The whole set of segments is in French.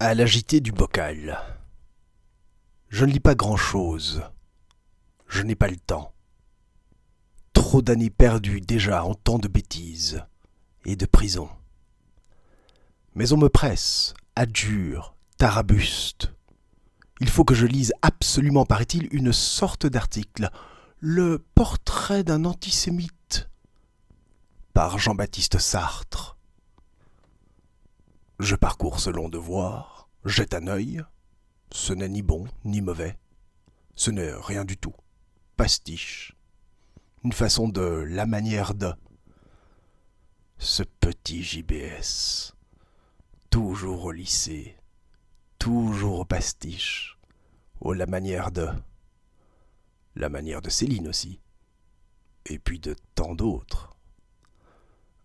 À l'agité du bocal. Je ne lis pas grand-chose. Je n'ai pas le temps. Trop d'années perdues déjà en tant de bêtises et de prison. Mais on me presse, adjure, tarabuste. Il faut que je lise absolument, paraît-il, une sorte d'article, le portrait d'un antisémite, par Jean-Baptiste Sartre. Je parcours ce long devoir, jette un œil. Ce n'est ni bon ni mauvais. Ce n'est rien du tout. Pastiche. Une façon de la manière de. Ce petit JBS. Toujours au lycée. Toujours au pastiche. La manière de. La manière de Céline aussi. Et puis de tant d'autres.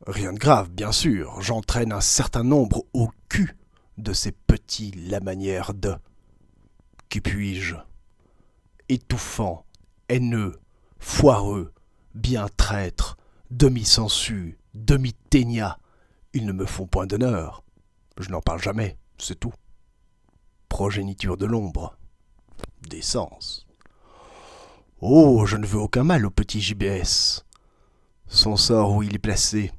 Rien de grave, bien sûr. J'entraîne un certain nombre au cul de ces petits la manière de. Qui puis-je? Étouffant, haineux, foireux, bien traître, demi-sensu, demi-ténia. Ils ne me font point d'honneur. Je n'en parle jamais, c'est tout. Progéniture de l'ombre. Décence. Oh, je ne veux aucun mal au petit JBS. Son sort où il est placé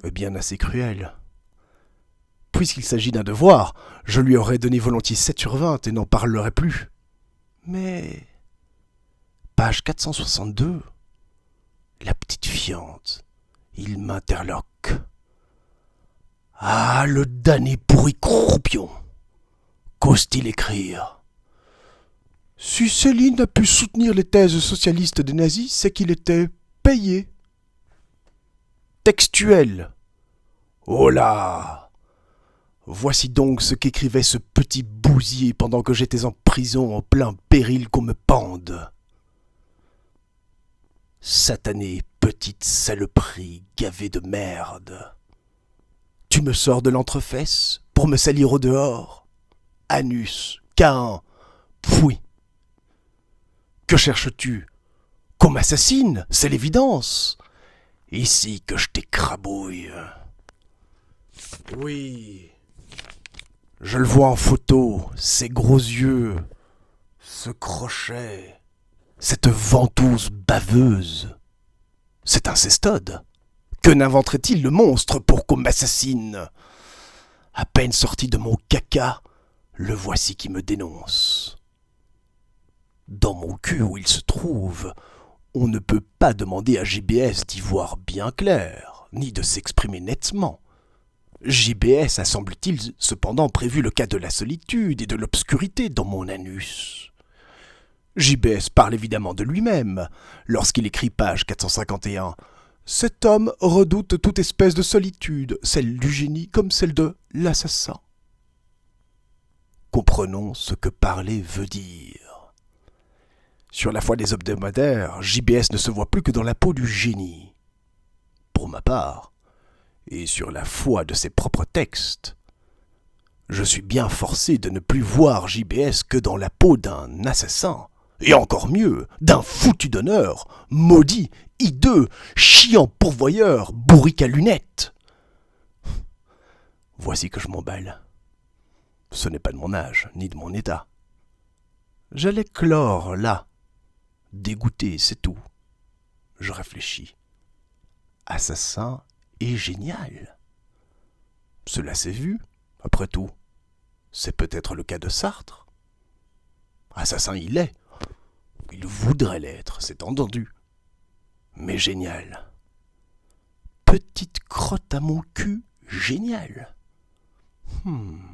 est bien assez cruel. Puisqu'il s'agit d'un devoir, je lui aurais donné volontiers 7/20 et n'en parlerai plus. Mais... Page 462. La petite fiente. Il m'interloque. Ah, le damné pourri croupion. Qu'ose-t-il écrire? Si Céline a pu soutenir les thèses socialistes des nazis, c'est qu'il était payé. Textuel. Oh là! Voici donc ce qu'écrivait ce petit bousier pendant que j'étais en prison en plein péril qu'on me pende. Satanée petite saloperie gavée de merde. Tu me sors de l'entrefesse pour me salir au dehors. Anus, Caïn, pfouis. Que cherches-tu? Qu'on m'assassine, c'est l'évidence. Ici que je t'écrabouille. Oui. Je le vois en photo, ses gros yeux, ce crochet, cette ventouse baveuse. C'est un cestode. Que n'inventerait-il le monstre pour qu'on m'assassine? À peine sorti de mon caca, le voici qui me dénonce. Dans mon cul où il se trouve, on ne peut pas demander à JBS d'y voir bien clair, ni de s'exprimer nettement. JBS a, semble-t-il, cependant prévu le cas de la solitude et de l'obscurité dans mon anus. JBS parle évidemment de lui-même, lorsqu'il écrit page 451. Cet homme redoute toute espèce de solitude, celle du génie comme celle de l'assassin. Comprenons ce que parler veut dire. Sur la foi des hebdomadaires, JBS ne se voit plus que dans la peau du génie. Pour ma part, et sur la foi de ses propres textes, je suis bien forcé de ne plus voir JBS que dans la peau d'un assassin, et encore mieux, d'un foutu d'honneur, maudit, hideux, chiant pourvoyeur, bourrique à lunettes. Voici que je m'emballe. Ce n'est pas de mon âge, ni de mon état. J'allais clore là, dégoûté, c'est tout. Je réfléchis. Assassin et génial. Cela s'est vu, après tout. C'est peut-être le cas de Sartre. Assassin il est. Il voudrait l'être, c'est entendu. Mais génial. Petite crotte à mon cul, génial.